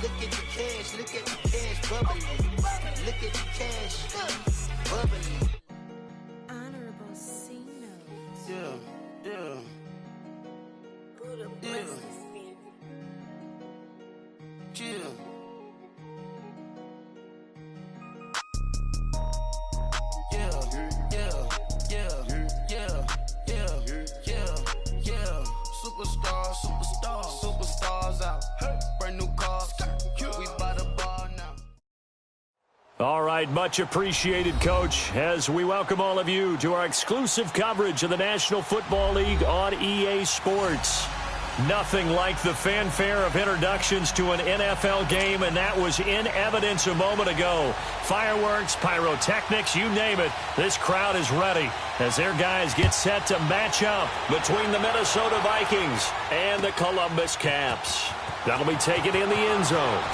Look at the cash bubbling. Look at the cash bubbling. Honorable C notes. Yeah. Buddha Yeah. blesses me. Chill. Superstars out. Brand new cars. We buy the ball now. All right, much appreciated, Coach, as we welcome all of you to our exclusive coverage of the National Football League on EA Sports. Nothing like the fanfare of introductions to an NFL game, and that was in evidence a moment ago. Fireworks, pyrotechnics, you name it, this crowd is ready as their guys get set to match up between the Minnesota Vikings and the Columbus Caps. That'll be taken in the end zone.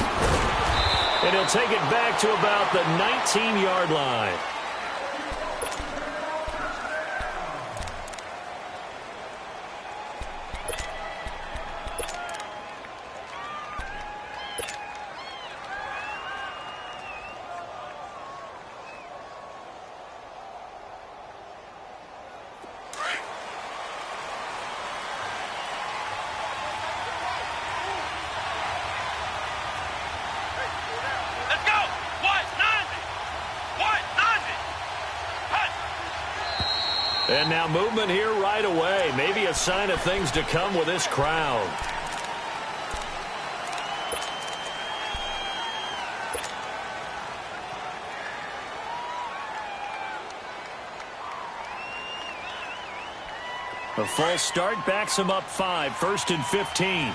And he'll take it back to about the 19-yard line. And now movement here right away. Maybe a sign of things to come with this crowd. A false start backs him up 5, 1st and 15.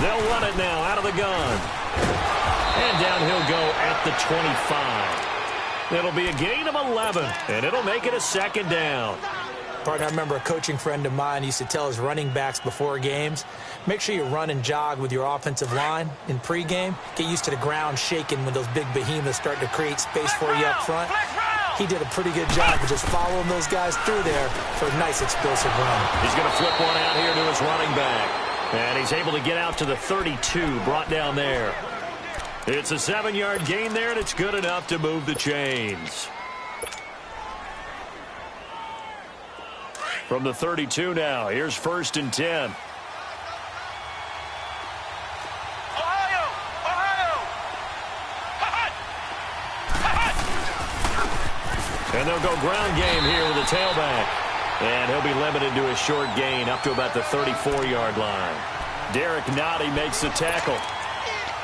They'll run it now out of the gun. And down he'll go at the 25. It'll be a gain of 11, and it'll make it a 2nd down. Partner, I remember a coaching friend of mine used to tell his running backs before games, make sure you run and jog with your offensive line in pregame. Get used to the ground shaking when those big behemoths start to create space for you up front. He did a pretty good job of just following those guys through there for a nice explosive run. He's going to flip one out here to his running back. And he's able to get out to the 32, brought down there. It's a 7-yard gain there, and it's good enough to move the chains. From the 32 now, here's 1st and 10. And they'll go ground game here with the tailback. And he'll be limited to a short gain up to about the 34-yard line. Derek Nottie makes the tackle.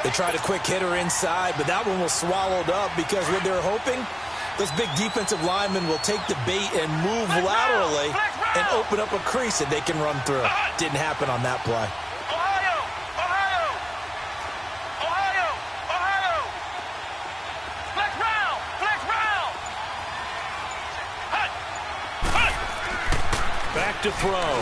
They tried a quick hitter inside, but that one was swallowed up because what they're hoping, those big defensive linemen will take the bait and move laterally and open up a crease that they can run through. Didn't happen on that play. Back to throw.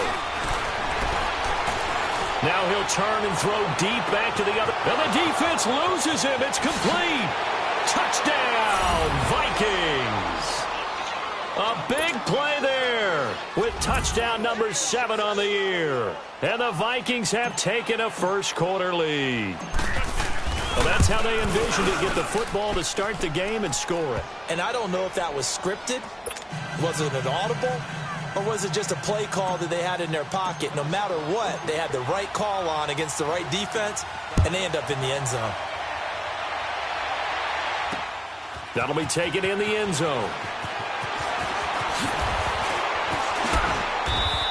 Now he'll turn and throw deep back to the other. And the defense loses him. It's complete. Touchdown, Vikings. A big play there with touchdown number 7 on the year. And the Vikings have taken a first-quarter lead. Well, that's how they envisioned it, get the football to start the game and score it. And I don't know if that was scripted. Was it an audible? Or was it just a play call that they had in their pocket? No matter what, they had the right call on against the right defense, and they end up in the end zone. That'll be taken in the end zone.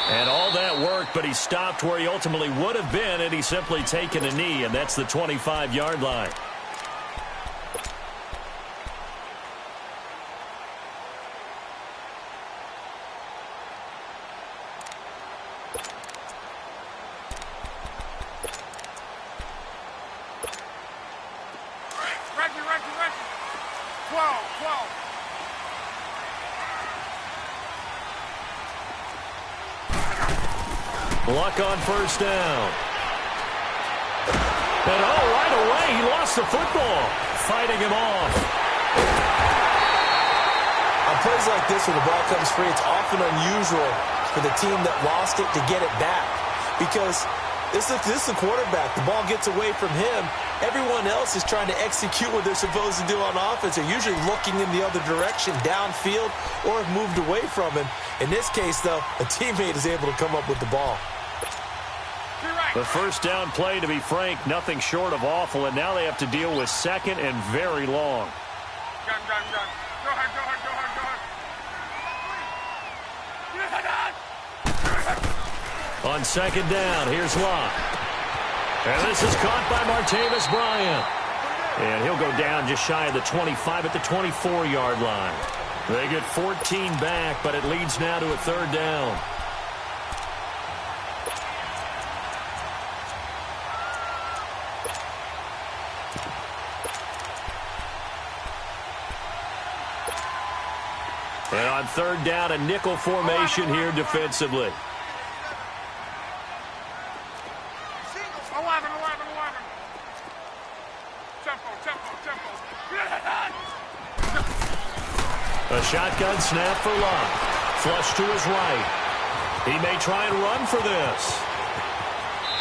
And all that worked, but he stopped where he ultimately would have been, and he's simply taken a knee, and that's the 25-yard line. Luck on first down. And right away, he lost the football. Fighting him off. plays like this where the ball comes free, it's often unusual for the team that lost it to get it back because this is the quarterback. The ball gets away from him. Everyone else is trying to execute what they're supposed to do on offense. They're usually looking in the other direction, downfield, or have moved away from him. In this case, though, a teammate is able to come up with the ball. The first down play, to be frank, nothing short of awful, and now they have to deal with second and very long. Gun. Go ahead. On second down, here's Locke. And this is caught by Martavis Bryant. And he'll go down just shy of the 25 at the 24-yard line. They get 14 back, but it leads now to a third down. And on third down, a nickel formation here defensively. 11. Tempo. A shotgun snap for Locke. Flush to his right. He may try and run for this.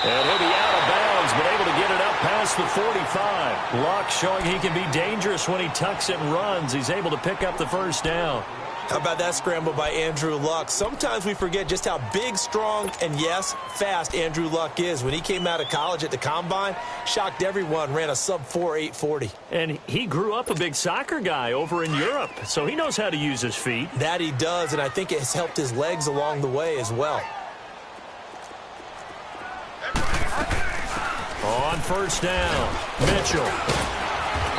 And he'll be out of bounds, but able to get it up past the 45. Locke showing he can be dangerous when he tucks and runs. He's able to pick up the first down. How about that scramble by Andrew Luck? Sometimes we forget just how big, strong, and, yes, fast Andrew Luck is. When he came out of college at the Combine, shocked everyone, ran a sub-4 840. And he grew up a big soccer guy over in Europe, so he knows how to use his feet. That he does, and I think it has helped his legs along the way as well. On first down, Mitchell.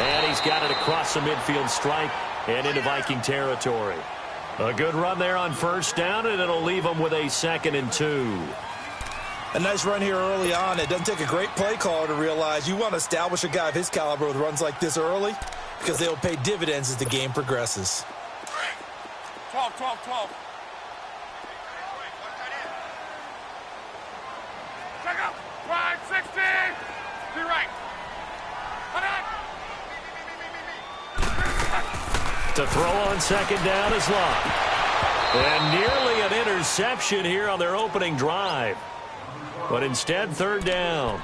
And he's got it across the midfield stripe and into Viking territory. A good run there on first down, and it'll leave them with a 2nd and 2. A nice run here early on. It doesn't take a great play caller to realize you want to establish a guy of his caliber with runs like this early because they'll pay dividends as the game progresses. 12. Check out. 5, 16. To your right. To throw on second down is Locke. And nearly an interception here on their opening drive. But instead, third down.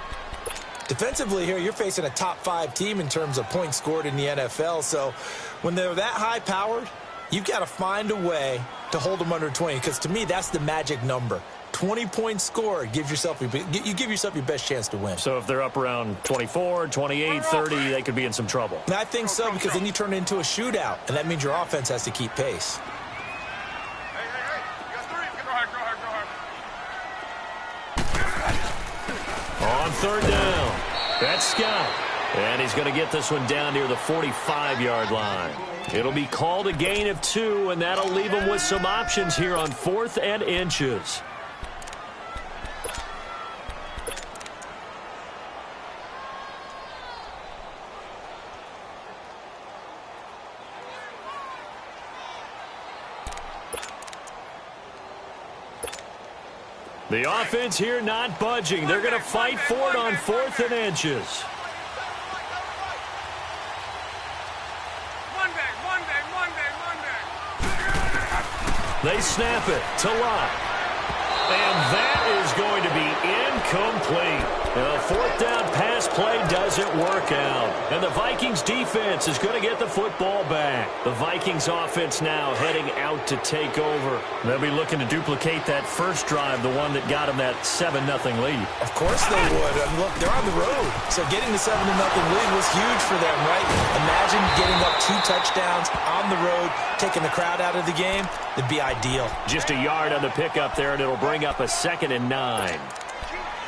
Defensively here, you're facing a top 5 team in terms of points scored in the NFL. So when they're that high-powered, you've got to find a way to hold them under 20. Because to me, that's the magic number. 20 points scored, you give yourself your best chance to win. So if they're up around 24, 28, 30, they could be in some trouble. And I think so, because then you turn it into a shootout, and that means your offense has to keep pace. Hey. You got 3. Go ahead. On third down, that's Scott. And he's going to get this one down near the 45-yard line. It'll be called a gain of 2, and that'll leave him with some options here on 4th and inches. The offense here not budging. They're going to fight for it on 4th and inches. They snap it to Locke. And that is going to be incomplete. The 4th down pass play doesn't work out. And the Vikings defense is going to get the football back. The Vikings offense now heading out to take over. They'll be looking to duplicate that first drive, the one that got them that 7-0 lead. Of course they would. I mean, look, they're on the road. So getting the 7-0 lead was huge for them, right? Imagine getting up 2 touchdowns on the road, taking the crowd out of the game. It'd be ideal. Just a yard on the pickup there, and it'll bring up a 2nd and 9.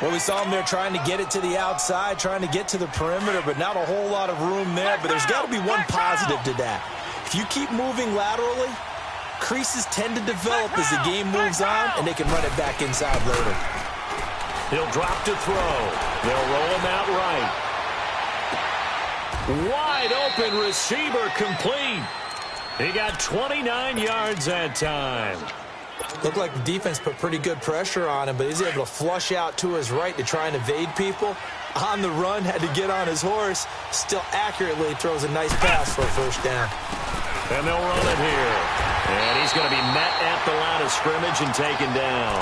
Well, we saw them there trying to get it to the outside, trying to get to the perimeter, but not a whole lot of room there. But there's got to be one positive to that. If you keep moving laterally, creases tend to develop as the game moves on, and they can run it back inside later. He'll drop to throw. They'll roll him out right. Wide open receiver complete. He got 29 yards that time. Looked like the defense put pretty good pressure on him, but he's able to flush out to his right to try and evade people. On the run, had to get on his horse. Still accurately throws a nice pass for a first down. And they'll run it here. And he's going to be met at the line of scrimmage and taken down.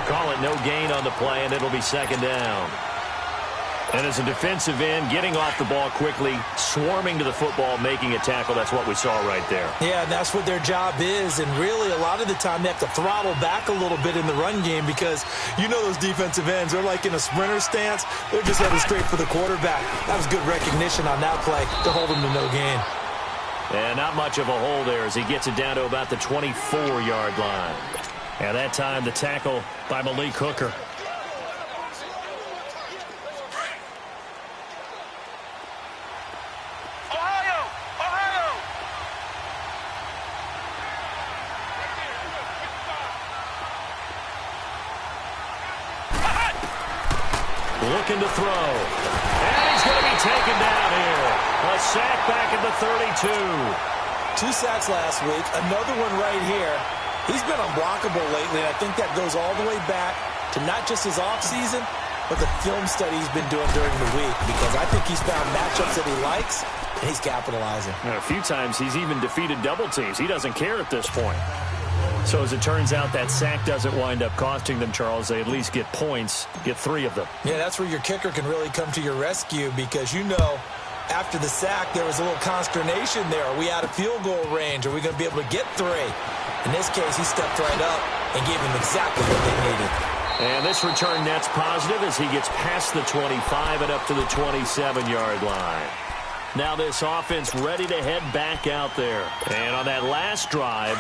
Call it no gain on the play, and it'll be second down. And as a defensive end, getting off the ball quickly, swarming to the football, making a tackle, that's what we saw right there. Yeah, and that's what their job is. And really, a lot of the time, they have to throttle back a little bit in the run game because you know those defensive ends, they're like in a sprinter stance. They're just headed straight for the quarterback. That was good recognition on that play to hold him to no gain. And not much of a hole there as he gets it down to about the 24-yard line. And that time, the tackle by Malik Hooker. Looking to throw. And he's going to be taken down here. A sack back at the 32. 2 sacks last week. Another one right here. He's been unblockable lately, and I think that goes all the way back to not just his offseason, but the film study he's been doing during the week, because I think he's found matchups that he likes, and he's capitalizing. And a few times he's even defeated double teams. He doesn't care at this point. So as it turns out, that sack doesn't wind up costing them, Charles. They at least get points, get 3 of them. Yeah, that's where your kicker can really come to your rescue because, you know, after the sack, there was a little consternation there. Are we out of field goal range? Are we going to be able to get 3? In this case, he stepped right up and gave them exactly what they needed. And this return net's positive as he gets past the 25 and up to the 27-yard line. Now this offense ready to head back out there. And on that last drive,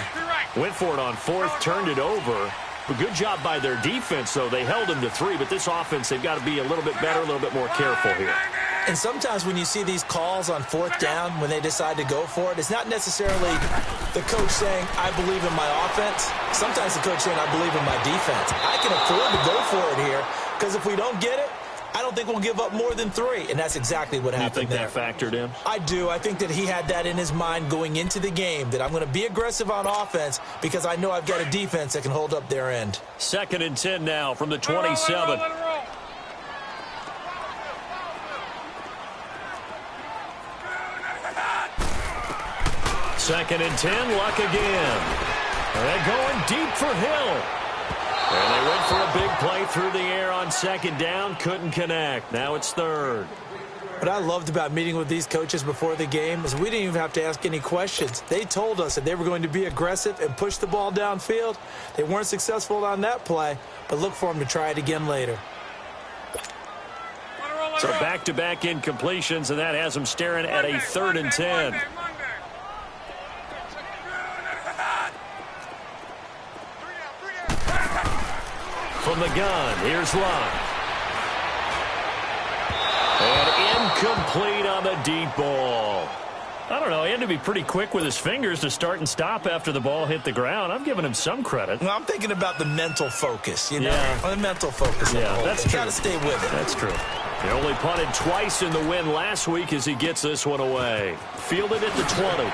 went for it on 4th, turned it over. A good job by their defense, though. They held them to 3, but this offense, they've got to be a little bit better, a little bit more careful here. And sometimes when you see these calls on 4th down, when they decide to go for it, it's not necessarily the coach saying, I believe in my offense. Sometimes the coach saying, I believe in my defense. I can afford to go for it here because if we don't get it, I don't think we'll give up more than 3, and that's exactly what happened there. You think that factored in? I do. I think that he had that in his mind going into the game, that I'm going to be aggressive on offense because I know I've got a defense that can hold up their end. 2nd and 10 now from the 27. Second and 10, Luck again. And they're going deep for Hill. And they went for a big play through the air on 2nd down. Couldn't connect. Now it's 3rd. What I loved about meeting with these coaches before the game is we didn't even have to ask any questions. They told us that they were going to be aggressive and push the ball downfield. They weren't successful on that play, but look for them to try it again later. So back-to-back incompletions, and that has them staring at a 3rd and 10. From the gun, here's Luck. And incomplete on the deep ball. I don't know, he had to be pretty quick with his fingers to start and stop after the ball hit the ground. I'm giving him some credit. Well, I'm thinking about the mental focus, you know? Yeah. The mental focus. Yeah, that's true. Got to stay with it. That's true. He only punted twice in the win last week as he gets this one away. Fielded at the 20.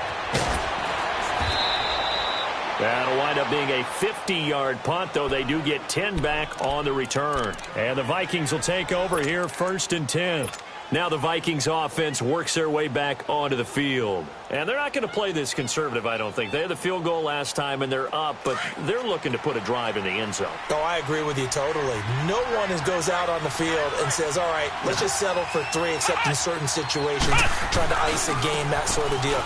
That'll wind up being a 50-yard punt, though they do get 10 back on the return. And the Vikings will take over here, 1st and 10. Now the Vikings offense works their way back onto the field. And they're not going to play this conservative, I don't think. They had the field goal last time, and they're up, but they're looking to put a drive in the end zone. Oh, I agree with you totally. No one goes out on the field and says, all right, let's just settle for 3, except in certain situations, trying to ice a game, that sort of deal.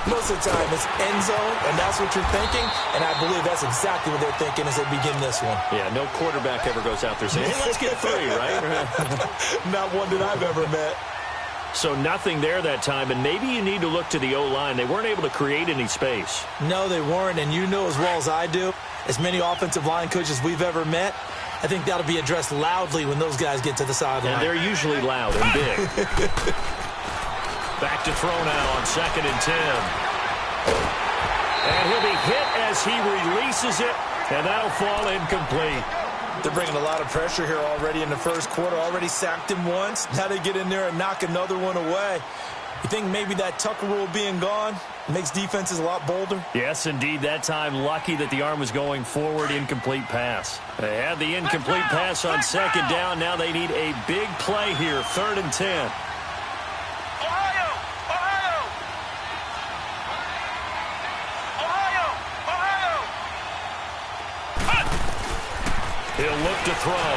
Most of the time, it's end zone, and that's what you're thinking, and I believe that's exactly what they're thinking as they begin this one. Yeah, no quarterback ever goes out there saying, hey, let's get 3, right? Not one that I've ever met. So nothing there that time, and maybe you need to look to the O-line. They weren't able to create any space. No, they weren't, and you know as well as I do, as many offensive line coaches we've ever met, I think that'll be addressed loudly when those guys get to the sideline. And they're usually loud and big. Back to throw now on 2nd and 10. And he'll be hit as he releases it, and that'll fall incomplete. They're bringing a lot of pressure here already in the first quarter. Already sacked him once. Now they get in there and knock another one away. You think maybe that Tucker rule being gone makes defenses a lot bolder? Yes, indeed. That time, lucky that the arm was going forward. Incomplete pass. They had the incomplete pass on 2nd down. Now they need a big play here. 3rd and 10. He'll look to throw.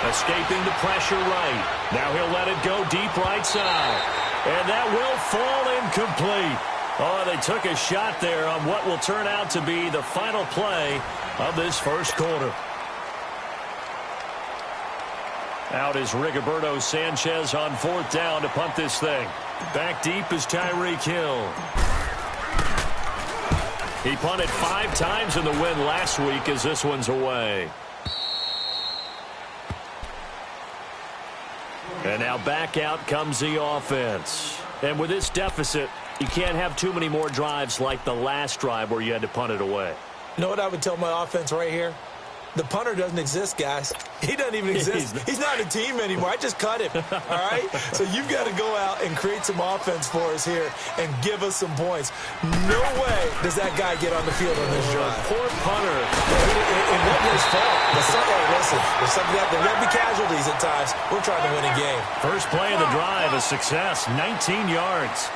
Escaping the pressure right. Now he'll let it go deep right side. And that will fall incomplete. Oh, they took a shot there on what will turn out to be the final play of this first quarter. Out is Rigoberto Sanchez on 4th down to punt this thing. Back deep is Tyreek Hill. He punted 5 times in the win last week as this one's away. And now back out comes the offense. And with this deficit, you can't have too many more drives like the last drive where you had to punt it away. You know what I would tell my offense right here? The punter doesn't exist, guys. He doesn't even exist. He's not a team anymore. I just cut him, all right? So you've got to go out and create some offense for us here and give us some points. No way does that guy get on the field on this drive. Poor punter. It wasn't his fault. Listen, there will be casualties at times. We're trying to win a game. First play of the drive, a success, 19 yards.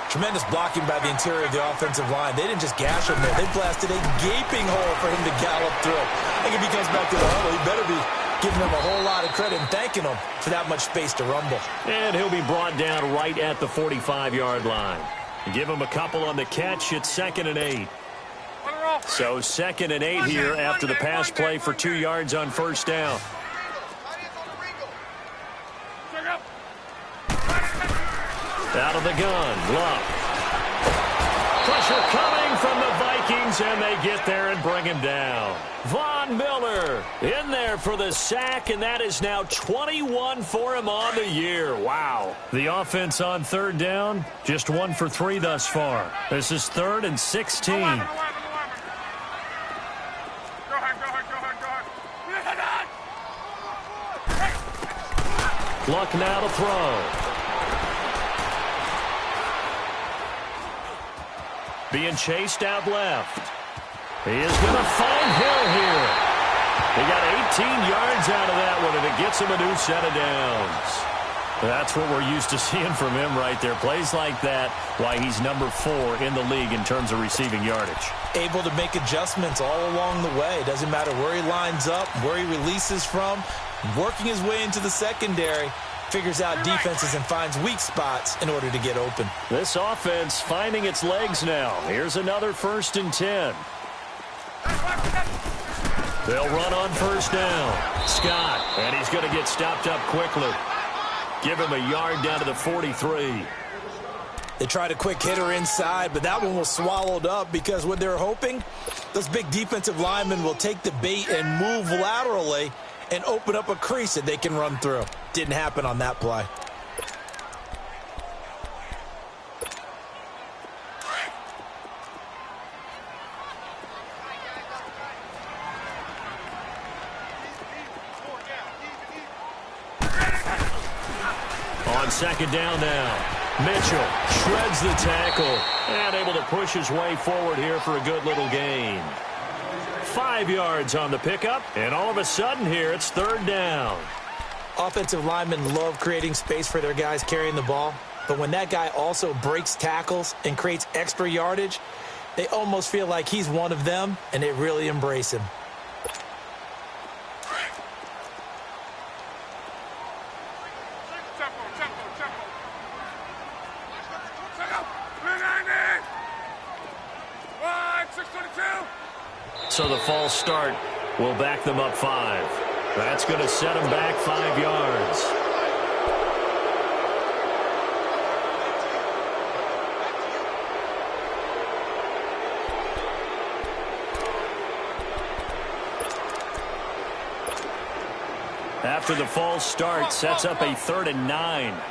Tremendous blocking by the interior of the offensive line. They didn't just gash him there. They blasted a gaping hole for him to gallop through. I think if he comes back to the huddle, he better be giving them a whole lot of credit and thanking them for that much space to rumble. And he'll be brought down right at the 45-yard line. Give him a couple on the catch. It's 2nd and 8. So 2nd and 8 here after the pass play for 2 yards on 1st down. Out of the gun, Love. Pressure coming from the Vikings, and they get there and bring him down. Von Miller in there for the sack, and that is now 21 for him on the year. Wow. The offense on 3rd down, just 1 for 3 thus far. This is 3rd and 16. Go ahead. Luck now to throw. Being chased out left. He is going to find Hill here. He got 18 yards out of that one, and it gets him a new set of downs. That's what we're used to seeing from him right there. Plays like that, why he's number 4 in the league in terms of receiving yardage. Able to make adjustments all along the way. Doesn't matter where he lines up, where he releases from. Working his way into the secondary. Figures out defenses and finds weak spots in order to get open. This offense finding its legs now. Here's another 1st and 10. They'll run on 1st down. Scott, and he's going to get stopped up quickly. Give him a yard down to the 43. They tried a quick hitter inside, but that one was swallowed up because what they're hoping, those big defensive linemen will take the bait and move laterally and open up a crease that they can run through. Didn't happen on that play. On 2nd down now. Mitchell shreds the tackle and able to push his way forward here for a good little gain. 5 yards on the pickup, and all of a sudden here it's 3rd down. Offensive linemen love creating space for their guys carrying the ball, but when that guy also breaks tackles and creates extra yardage, they almost feel like he's one of them, and they really embrace him. So the false start will back them up 5. That's going to set them back 5 yards. After the false start, sets up a 3rd and 9.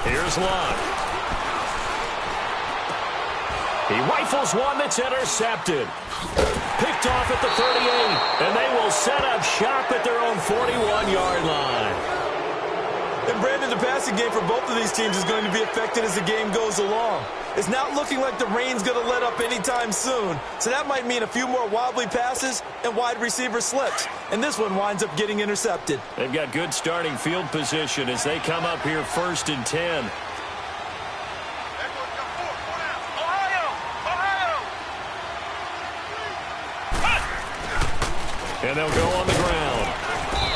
Here's Love. He rifles one that's intercepted. Picked off at the 38, and they will set up shop at their own 41-yard line. And Brandon, the passing game for both of these teams is going to be affected as the game goes along. It's not looking like the rain's going to let up anytime soon, so that might mean a few more wobbly passes and wide receiver slips. And this one winds up getting intercepted. They've got good starting field position as they come up here 1st and 10.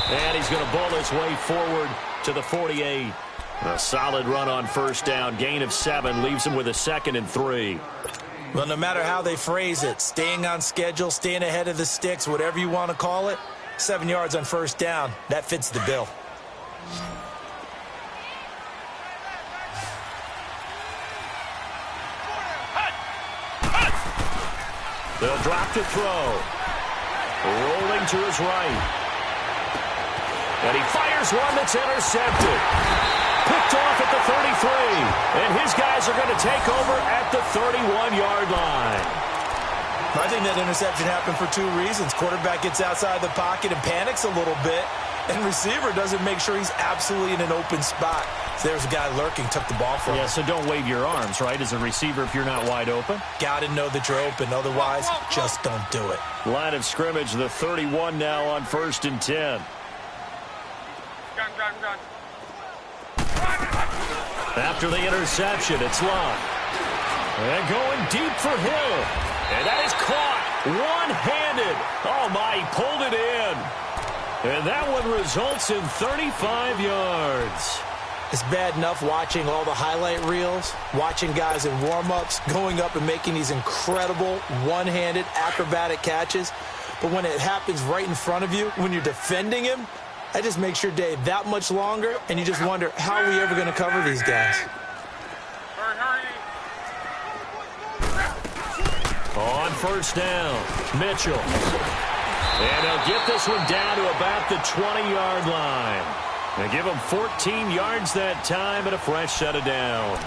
And he's going to ball his way forward to the 48. A solid run on first down. Gain of 7 leaves him with a 2nd and 3. Well, no matter how they phrase it, staying on schedule, staying ahead of the sticks, whatever you want to call it, 7 yards on first down, that fits the bill. They'll drop to throw. Rolling to his right. And he fires one that's intercepted. Picked off at the 33. And his guys are going to take over at the 31-yard line. I think that interception happened for 2 reasons. Quarterback gets outside the pocket and panics a little bit. And receiver doesn't make sure he's absolutely in an open spot. So there's a guy lurking, took the ball from him. Yeah, so don't wave your arms, right, as a receiver if you're not wide open. Got to know that you're open. Otherwise, just don't do it. Line of scrimmage, the 31 now on 1st and 10. Gun. After the interception, it's Locke. And going deep for Hill. And that is caught one-handed. Oh, my, he pulled it in. And that one results in 35 yards. It's bad enough watching all the highlight reels, watching guys in warm-ups, going up and making these incredible one-handed acrobatic catches. But when it happens right in front of you, when you're defending him, that just makes your day that much longer, and you just wonder, how are we ever going to cover these guys? Hurry. On first down, Mitchell. And they'll get this one down to about the 20-yard line. They give him 14 yards that time and a fresh set of downs.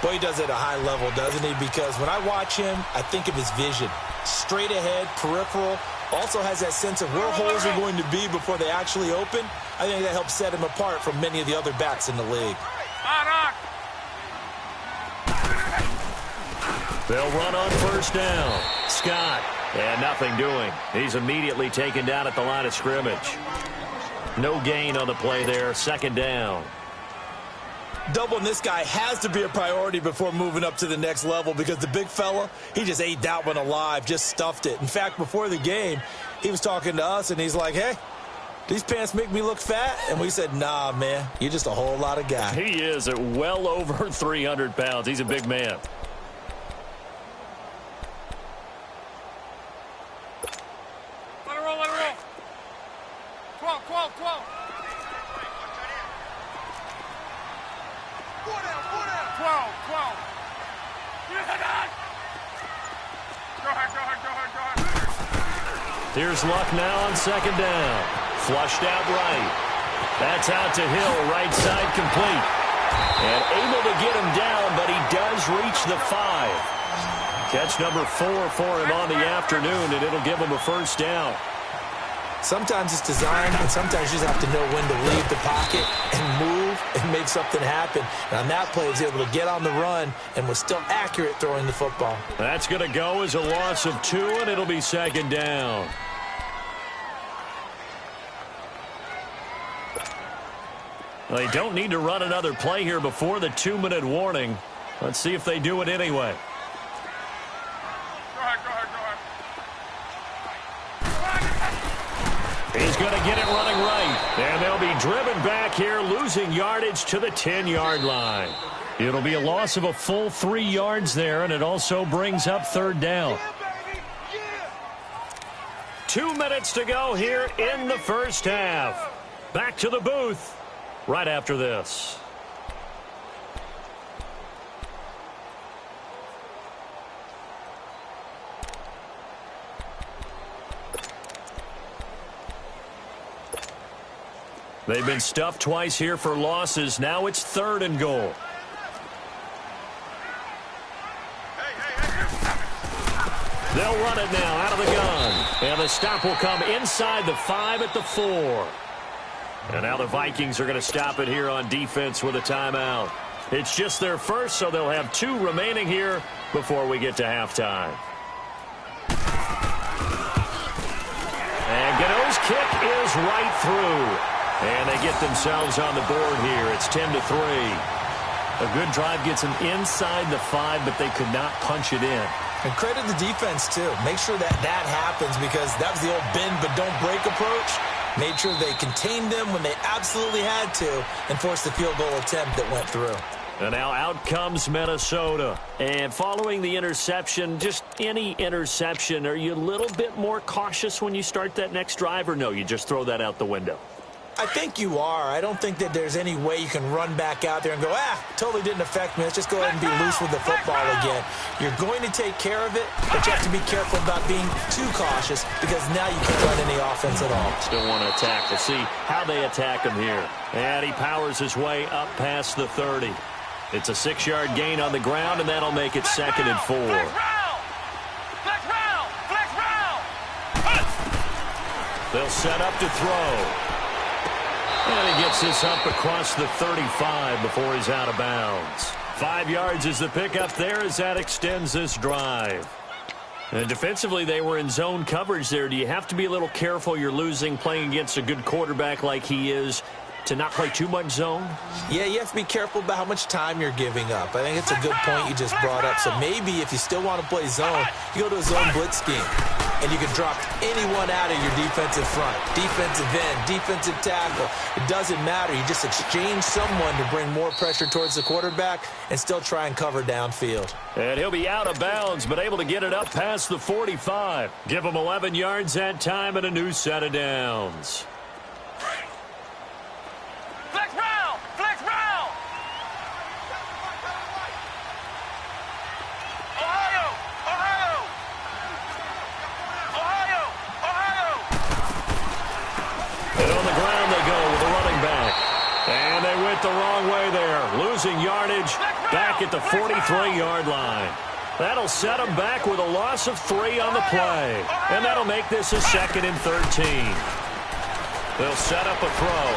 Boy, he does it at a high level, doesn't he? Because when I watch him, I think of his vision. Straight ahead, peripheral, also has that sense of where holes are going to be before they actually open. I think that helps set him apart from many of the other backs in the league. On. They'll run on first down. Scott. And nothing doing. He's immediately taken down at the line of scrimmage. No gain on the play there. 2nd down. Doubling this guy has to be a priority before moving up to the next level because the big fella, he just ate that one alive, just stuffed it. In fact, before the game, he was talking to us, and he's like, hey, these pants make me look fat? And we said, nah, man, you're just a whole lot of guy. He is at well over 300 pounds. He's a big man. Let it roll. 12. 12. Go ahead. Here's Luck now on 2nd down. Flushed out right. That's out to Hill, right side complete. And able to get him down, but he does reach the 5. Catch number 4 for him on the afternoon, and it'll give him a first down. Sometimes it's designed, and sometimes you just have to know when to leave the pocket and move and make something happen. And on that play, he was able to get on the run and was still accurate throwing the football. That's going to go as a loss of 2, and it'll be 2nd down. Well, they don't need to run another play here before the 2-minute warning. Let's see if they do it anyway. Go ahead. He's going to get it running right. And they'll be driven back here, losing yardage to the 10-yard line. It'll be a loss of a full 3 yards there, and it also brings up 3rd down. 2 minutes to go here in the first half. Back to the booth right after this. They've been stuffed twice here for losses. Now it's 3rd and goal. They'll run it now out of the gun. And the stop will come inside the 5 at the 4. And now the Vikings are going to stop it here on defense with a timeout. It's just their first, so they'll have 2 remaining here before we get to halftime. And Gano's kick is right through. And they get themselves on the board here. It's 10-3. A good drive gets them inside the 5, but they could not punch it in. And credit the defense, too. Make sure that happens because that was the old bend but don't break approach. Made sure they contained them when they absolutely had to and forced the field goal attempt that went through. And now out comes Minnesota. And following the interception, just any interception, are you a little bit more cautious when you start that next drive, or no, you just throw that out the window? I think you are. I don't think that there's any way you can run back out there and go, totally didn't affect me. Let's just go ahead and be loose with the football again. You're going to take care of it, but you have to be careful about being too cautious because now you can't run any offense at all. Still want to attack. We'll see how they attack him here. And he powers his way up past the 30. It's a 6-yard gain on the ground, and that'll make it 2nd and 4. They'll set up to throw. And he gets this up across the 35 before he's out of bounds. 5 yards is the pickup there as that extends this drive. And defensively, they were in zone coverage there. Do you have to be a little careful you're losing playing against a good quarterback like he is to not play too much zone? Yeah, you have to be careful about how much time you're giving up. I think it's a good point you just brought up. So maybe if you still want to play zone, you go to a zone blitz scheme. And you can drop anyone out of your defensive front. Defensive end, defensive tackle. It doesn't matter. You just exchange someone to bring more pressure towards the quarterback and still try and cover downfield. And he'll be out of bounds, but able to get it up past the 45. Give him 11 yards that time and a new set of downs. The wrong way there, losing yardage back at the 43-yard line. That'll set them back with a loss of 3 on the play, and that'll make this a 2nd and 13. They'll set up a throw.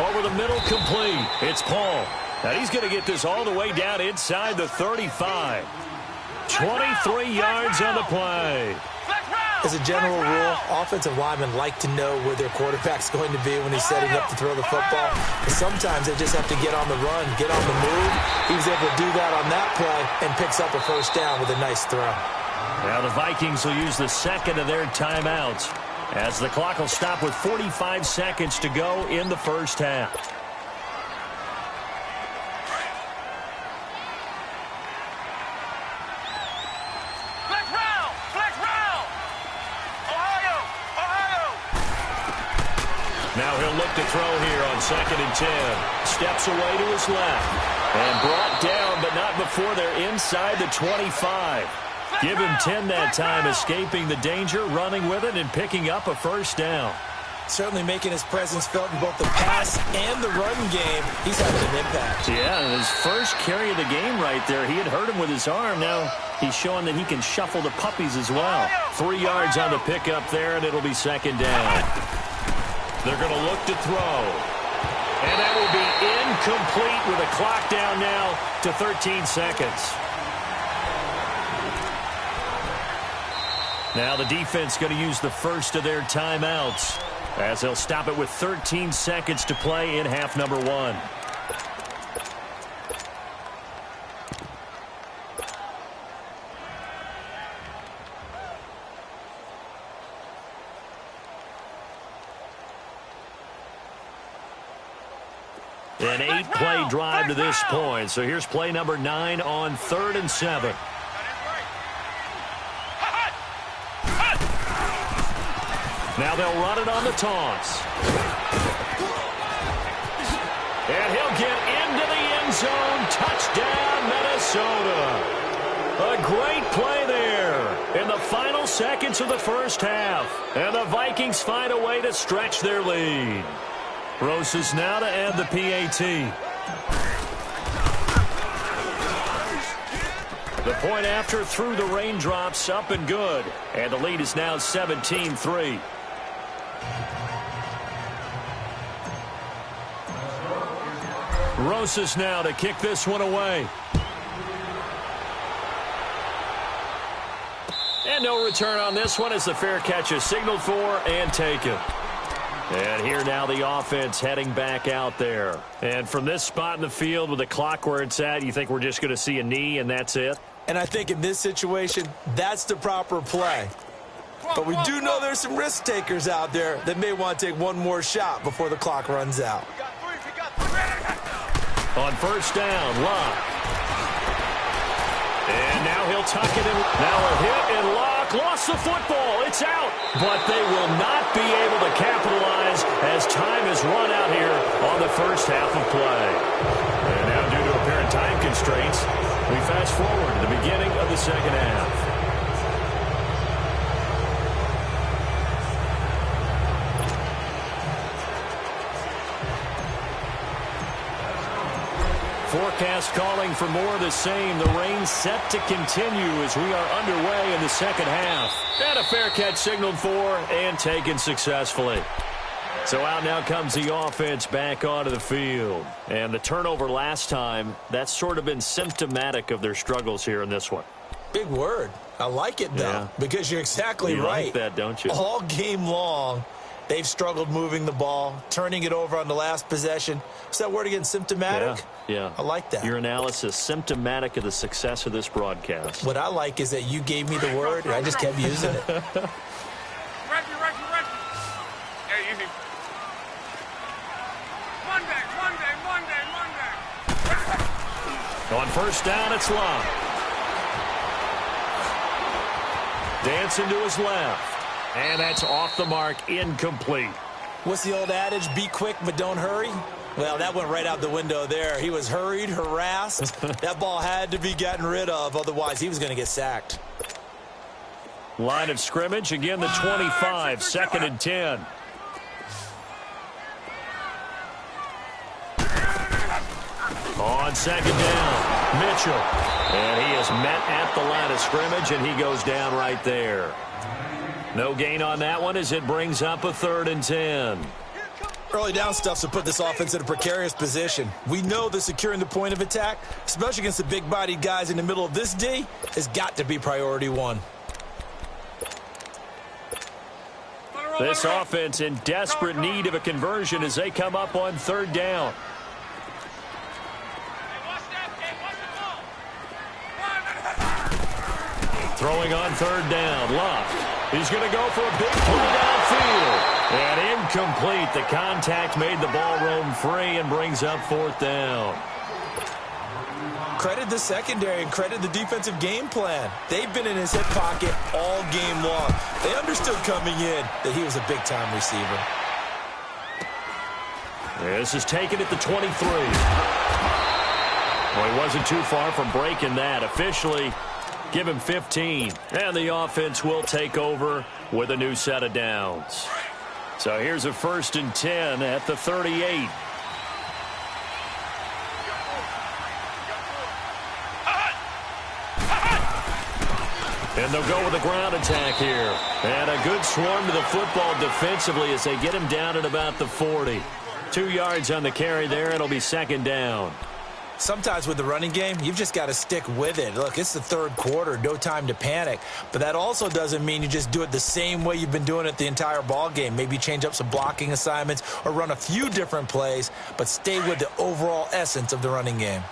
Over the middle, complete. It's Paul. Now he's going to get this all the way down inside the 35. 23 yards on the play. As a general rule, offensive linemen like to know where their quarterback's going to be when he's setting up to throw the football. But sometimes they just have to get on the run, get on the move. He was able to do that on that play and picks up a first down with a nice throw. Now the Vikings will use the 2nd of their timeouts as the clock will stop with 45 seconds to go in the first half. Now he'll look to throw here on 2nd and 10. Steps away to his left. And brought down, but not before they're inside the 25. Give him 10 that time, escaping the danger, running with it, and picking up a first down. Certainly making his presence felt in both the pass and the run game. He's having an impact. Yeah, his first carry of the game right there. He had hurt him with his arm. Now he's showing that he can shuffle the puppies as well. 3 yards on the pickup there, and it'll be 2nd down. They're going to look to throw. And that will be incomplete with a clock down now to 13 seconds. Now the defense going to use the first of their timeouts as they'll stop it with 13 seconds to play in half number 1. An 8-play drive to this point. So here's play number 9 on 3rd and 7. Now they'll run it on the toss. And he'll get into the end zone. Touchdown, Minnesota. A great play there in the final seconds of the first half. And the Vikings find a way to stretch their lead. Roses now to add the PAT. The point after through the raindrops, up and good. And the lead is now 17-3. Roses now to kick this one away. And no return on this one as the fair catch is signaled for and taken. And here now the offense heading back out there. And from this spot in the field with the clock where it's at, you think we're just going to see a knee and that's it? And I think in this situation, that's the proper play. But we do know there's some risk takers out there that may want to take one more shot before the clock runs out. On first down, Locke. And now he'll tuck it in. Now a hit, and Locke lost the football. It's out. But they will not be able to capitalize as time has run out here on the first half of play. And now due to apparent time constraints, we fast forward to the beginning of the second half. Forecast calling for more of the same. The rain set to continue as we are underway in the second half. And a fair catch signaled for and taken successfully. So out now comes the offense back onto the field. And the turnover last time, that's sort of been symptomatic of their struggles here in this one. Big word. I like it, though, because you're exactly right. You like that, don't you? All game long, they've struggled moving the ball, turning it over on the last possession. What's that word again, symptomatic? Yeah. I like that. Your analysis, symptomatic of the success of this broadcast. What I like is that you gave me the word, and I just kept using it. Reggie. Hey, easy. Monday. On first down, it's Locke. Dancing to his left. And that's off the mark, incomplete. What's the old adage, be quick but don't hurry? Well, that went right out the window there. He was hurried, harassed. That ball had to be gotten rid of, otherwise he was going to get sacked. Line of scrimmage, again the 25, second and 10. On second down, Mitchell. And he is met at the line of scrimmage, and he goes down right there. No gain on that one as it brings up a third and 10. Early down stuff's to put this offense in a precarious position. We know that securing the point of attack, especially against the big-bodied guys in the middle of this D, has got to be priority one. This offense in desperate need of a conversion as they come up on third down. Throwing on third down, Locke. He's going to go for a big play downfield. And incomplete. The contact made the ball roam free and brings up fourth down. Credit the secondary and credit the defensive game plan. They've been in his hip pocket all game long. They understood coming in that he was a big-time receiver. This is taken at the 23. Well, he wasn't too far from breaking that. Officially, give him 15. And the offense will take over with a new set of downs. So here's a first and 10 at the 38. And they'll go with a ground attack here. And a good swarm to the football defensively as they get him down at about the 40. 2 yards on the carry there. It'll be second down. Sometimes with the running game, you've just got to stick with it. Look, it's the third quarter, no time to panic. But that also doesn't mean you just do it the same way you've been doing it the entire ball game. Maybe change up some blocking assignments or run a few different plays, but stay with the overall essence of the running game.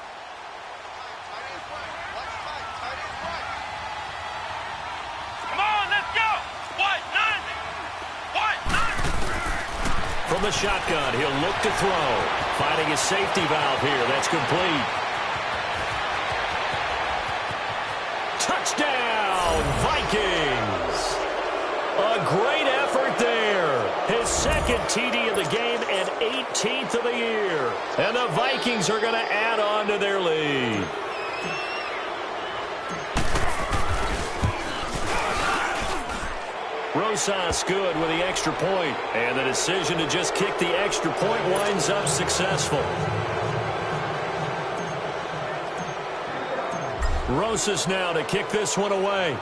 From the shotgun, he'll look to throw. Finding his safety valve here. That's complete. Touchdown, Vikings! A great effort there. His second TD of the game and 18th of the year. And the Vikings are going to add on to their lead. Rosas good with the extra point, and the decision to just kick the extra point winds up successful. Rosas now to kick this one away.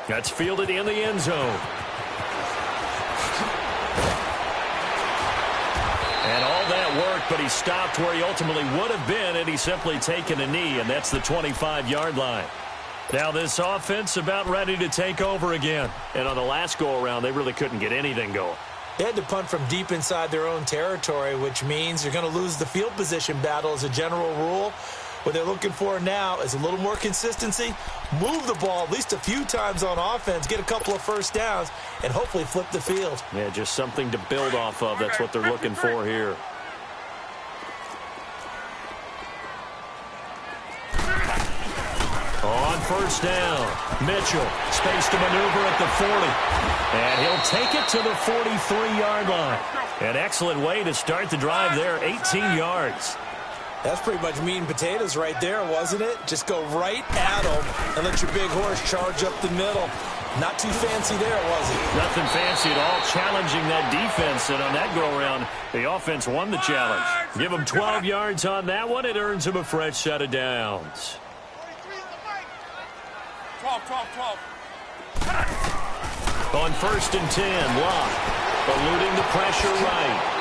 That's fielded in the end zone. And all that work, but he stopped where he ultimately would have been had he simply taken a knee, and that's the 25-yard line. Now this offense about ready to take over again. And on the last go-around, they really couldn't get anything going. They had to punt from deep inside their own territory, which means you're going to lose the field position battle as a general rule. What they're looking for now is a little more consistency, move the ball at least a few times on offense, get a couple of first downs, and hopefully flip the field. Yeah, just something to build off of. That's what they're looking for here. On first down, Mitchell, space to maneuver at the 40. And he'll take it to the 43-yard line. An excellent way to start the drive there, 18 yards. That's pretty much meat and potatoes right there, wasn't it? Just go right at them and let your big horse charge up the middle. Not too fancy there, was it? Nothing fancy at all, challenging that defense. And on that go-around, the offense won the challenge. Give them 12 yards on that one. It earns them a fresh set of downs. 12. On first and 10, Locke eluding the pressure right.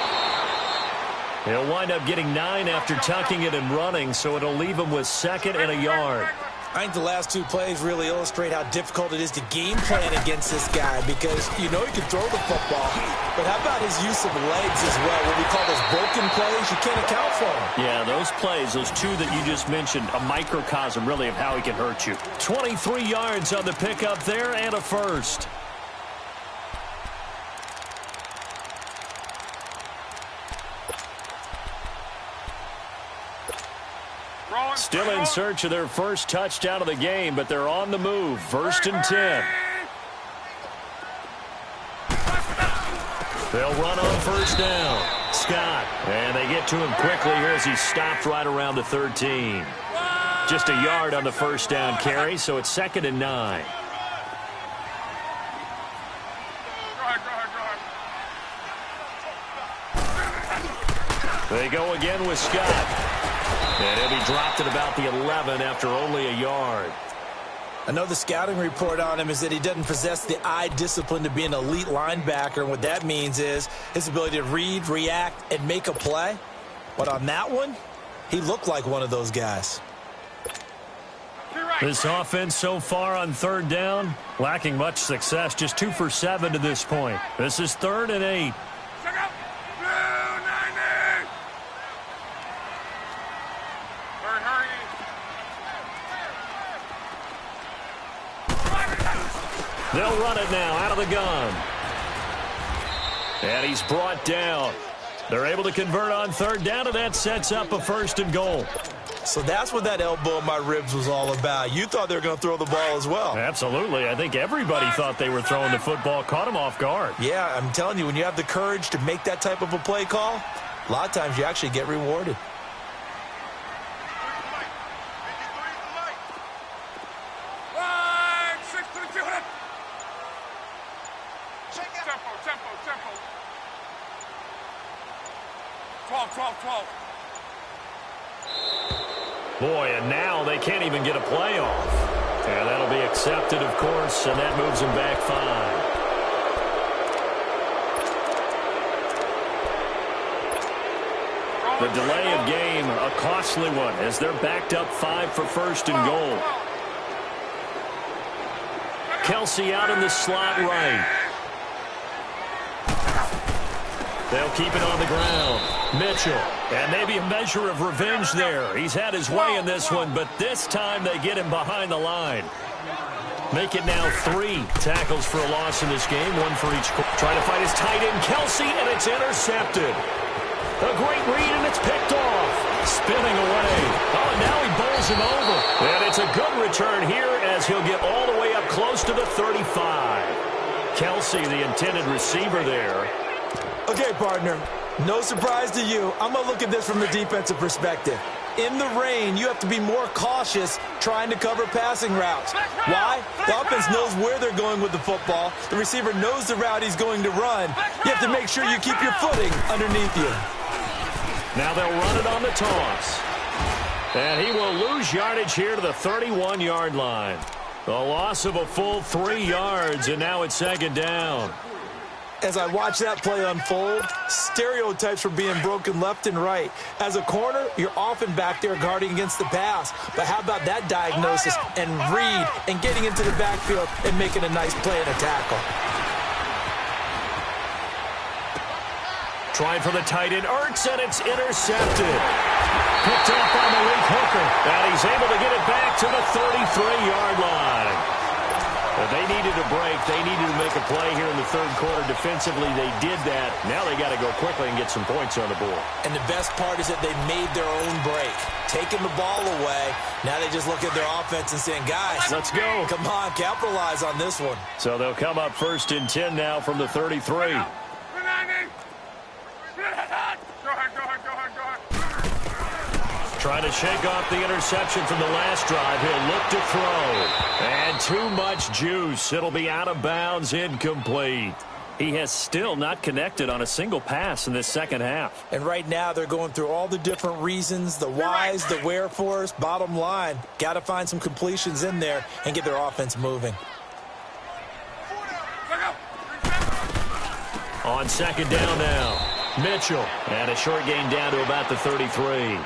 He'll wind up getting 9 after tucking it and running, so it'll leave him with 2nd and a yard. I think the last 2 plays really illustrate how difficult it is to game plan against this guy because you know he can throw the football, but how about his use of legs as well? What we call those broken plays, you can't account for them. Yeah, those plays, those 2 that you just mentioned, a microcosm really of how he can hurt you. 23 yards on the pickup there and a first. Still in search of their first touchdown of the game, but they're on the move. First and 10. They'll run on first down. Scott, and they get to him quickly here as he stopped right around the 13. Just a yard on the first down carry, so it's 2nd and 9. They go again with Scott. And he'll be dropped at about the 11 after only a yard. I know the scouting report on him is that he doesn't possess the eye discipline to be an elite linebacker. And what that means is his ability to read, react, and make a play. But on that one, he looked like one of those guys. This offense so far on 3rd down, lacking much success. Just 2 for 7 to this point. This is 3rd and 8. They'll run it now out of the gun. And he's brought down. They're able to convert on 3rd down, and that sets up a 1st and goal. So that's what that elbow in my ribs was all about. You thought they were going to throw the ball as well. Absolutely. I think everybody thought they were throwing the football, caught him off guard. Yeah, I'm telling you, when you have the courage to make that type of a play call, a lot of times you actually get rewarded. Boy, and now they can't even get a play off. And that'll be accepted, of course, and that moves them back 5. The delay of game, a costly one, as they're backed up 5 for 1st and goal. Kelsey out in the slot right. They'll keep it on the ground. Mitchell, and maybe a measure of revenge there. He's had his way in this one, but this time they get him behind the line. Make it now 3 tackles for a loss in this game, 1 for each. Trying to fight his tight end, Kelsey, and it's intercepted. A great read, and it's picked off. Spinning away. Oh, and now he bowls him over. And it's a good return here as he'll get all the way up close to the 35. Kelsey, the intended receiver there. Okay, partner, no surprise to you. I'm going to look at this from the defensive perspective. In the rain, you have to be more cautious trying to cover passing routes. Why? The offense knows where they're going with the football. The receiver knows the route he's going to run. You have to make sure you keep your footing underneath you. Now they'll run it on the toss. And he will lose yardage here to the 31-yard line. A loss of a full 3 yards, and now it's 2nd down. As I watch that play unfold, stereotypes were being broken left and right. As a corner, you're often back there guarding against the pass. But how about that diagnosis and read and getting into the backfield and making a nice play and a tackle? Trying for the tight end, Ertz, and it's intercepted. Picked up by Malik Hooker, and he's able to get it back to the 33-yard line. But they needed a break. They needed to make a play here in the third quarter. Defensively, they did that. Now they got to go quickly and get some points on the board. And the best part is that they made their own break. Taking the ball away. Now they just look at their offense and saying, guys, let's go. Come on, capitalize on this one. So they'll come up 1st and 10 now from the 33. Go ahead. Trying to shake off the interception from the last drive. He'll look to throw. And too much juice. It'll be out of bounds, incomplete. He has still not connected on a single pass in this second half. And right now they're going through all the different reasons, the whys, the wherefores. Bottom line, got to find some completions in there and get their offense moving. On 2nd down now, Mitchell. And a short gain down to about the 33.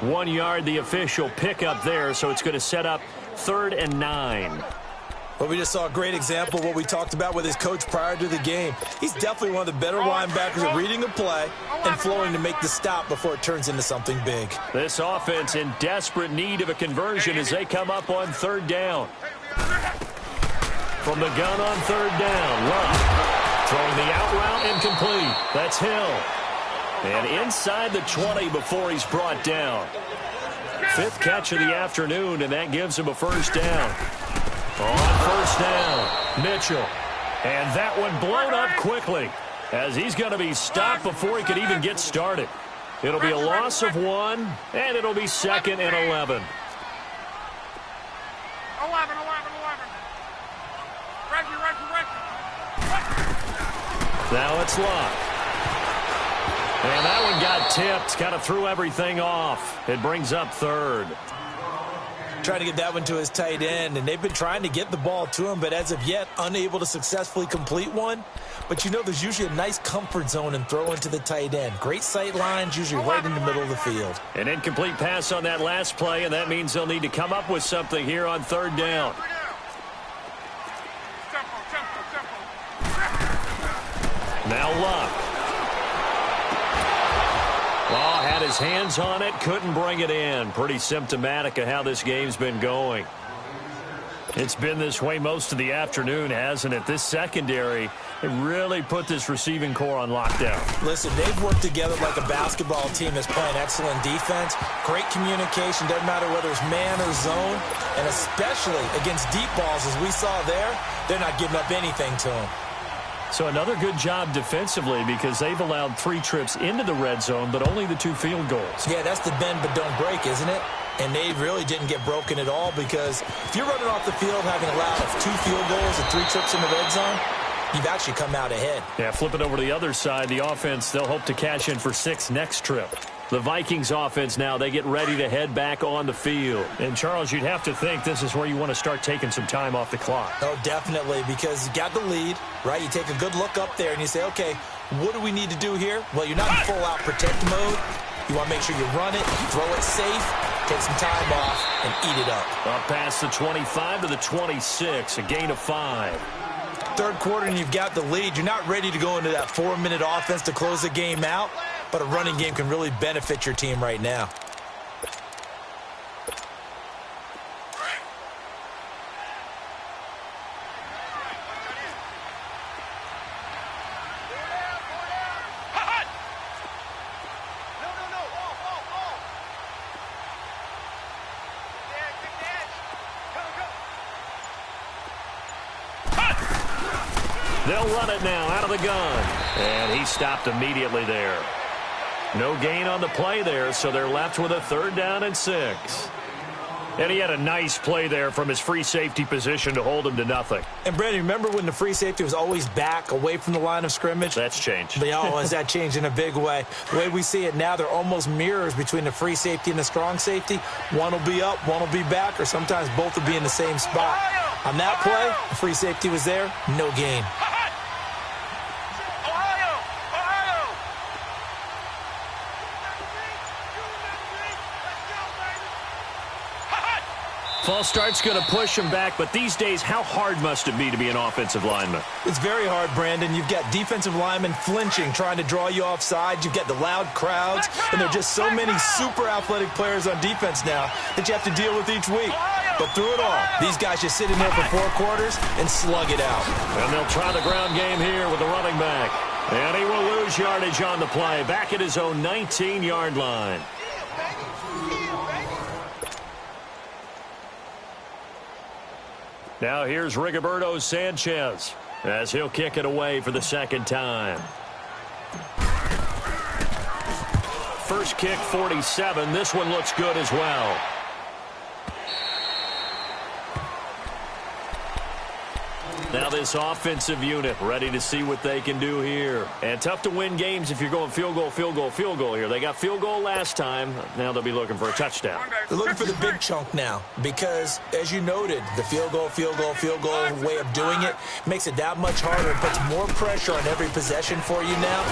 1 yard, the official pickup there, so it's going to set up 3rd and 9. Well, we just saw a great example of what we talked about with his coach prior to the game. He's definitely one of the better linebackers at reading a play and flowing to make the stop before it turns into something big. This offense in desperate need of a conversion as they come up on 3rd down. From the gun on 3rd down, Love throwing the out route incomplete. That's Hill. And inside the 20 before he's brought down. 5th catch of the afternoon, and that gives him a 1st down. On 1st down, Mitchell. And that one blown up quickly as he's going to be stopped before he could even get started. It'll be a loss of 1, and it'll be 2nd and 11. 11. Reggie. Now it's Love. And that one got tipped, kind of threw everything off. It brings up 3rd. Trying to get that one to his tight end, and they've been trying to get the ball to him, but as of yet, unable to successfully complete one. But you know, there's usually a nice comfort zone in throwing to the tight end. Great sight lines, usually right in the middle of the field. An incomplete pass on that last play, and that means they'll need to come up with something here on 3rd down. Now Luck. Oh, had his hands on it, couldn't bring it in. Pretty symptomatic of how this game's been going. It's been this way most of the afternoon, hasn't it? This secondary, it really put this receiving core on lockdown. Listen, they've worked together like a basketball team that's playing excellent defense. Great communication, doesn't matter whether it's man or zone. And especially against deep balls, as we saw there, they're not giving up anything to them. So another good job defensively because they've allowed 3 trips into the red zone, but only the 2 field goals. Yeah, that's the bend but don't break, isn't it? And they really didn't get broken at all because if you're running off the field having allowed 2 field goals and 3 trips in the red zone, you've actually come out ahead. Yeah, flip it over to the other side. The offense, they'll hope to cash in for 6 next trip. The Vikings offense now, they get ready to head back on the field. And, Charles, you'd have to think this is where you want to start taking some time off the clock. Oh, definitely, because you got the lead, right? You take a good look up there and you say, okay, what do we need to do here? Well, you're not in full-out protect mode. You want to make sure you run it, throw it safe, take some time off, and eat it up. Up past the 25 to the 26, a gain of 5. Third quarter and you've got the lead. You're not ready to go into that 4-minute offense to close the game out, but a running game can really benefit your team right now. They'll run it now out of the gun. And he stopped immediately there. No gain on the play there, so they're left with a 3rd down and 6. And he had a nice play there from his free safety position to hold him to nothing. And, Brandon, remember when the free safety was always back away from the line of scrimmage? That's changed. Has that changed in a big way? The way we see it now, they're almost mirrors between the free safety and the strong safety. One will be up, one will be back, or sometimes both will be in the same spot. On that play, the free safety was there, no gain. False start's going to push him back, but these days, how hard must it be to be an offensive lineman? It's very hard, Brandon. You've got defensive linemen flinching, trying to draw you offside. You've got the loud crowds, and there are just so many super athletic players on defense now that you have to deal with each week. But through it all, these guys just sit in there for 4 quarters and slug it out. And they'll try the ground game here with the running back. And he will lose yardage on the play, back at his own 19-yard line. Now here's Rigoberto Sanchez as he'll kick it away for the second time. First kick, 47. This one looks good as well. Now this offensive unit ready to see what they can do here. And tough to win games if you're going field goal, field goal, field goal here. They got field goal last time. Now they'll be looking for a touchdown. They're looking for the big chunk now because, as you noted, the field goal way of doing it makes it that much harder. It puts more pressure on every possession for you now.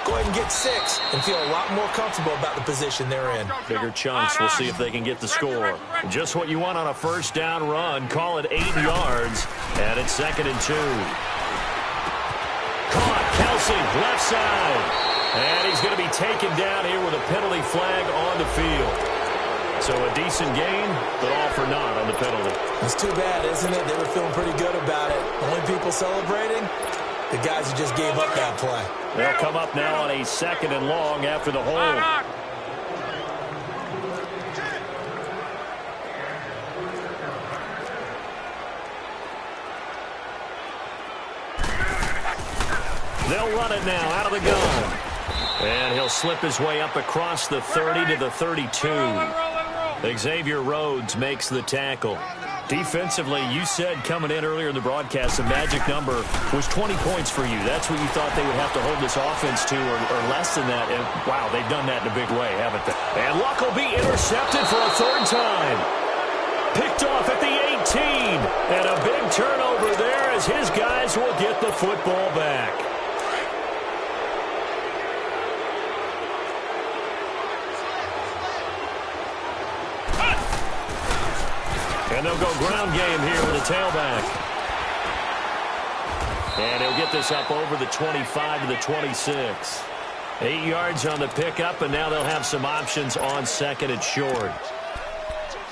Go ahead and get 6 and feel a lot more comfortable about the position they're in. Bigger chunks. We'll see if they can get the score. Just what you want on a first down run. Call it 8 yards, and it's 2nd and 2. Caught. Kelsey, left side. And he's going to be taken down here with a penalty flag on the field. So a decent gain, but all for naught on the penalty. It's too bad, isn't it? They were feeling pretty good about it. Only people celebrating, the guys who just gave up that play. They'll come up now on a 2nd and long after the hold. They'll run it now out of the gun. And he'll slip his way up across the 30 to the 32. Xavier Rhodes makes the tackle. Defensively, you said coming in earlier in the broadcast, the magic number was 20 points for you. That's what you thought they would have to hold this offense to, or less than that. And, wow, they've done that in a big way, haven't they? And Luck will be intercepted for a 3rd time. Picked off at the 18. And a big turnover there as his guys will get the football back. And they'll go ground game here with a tailback. And he'll get this up over the 25 to the 26. 8 yards on the pickup, and now they'll have some options on 2nd and short.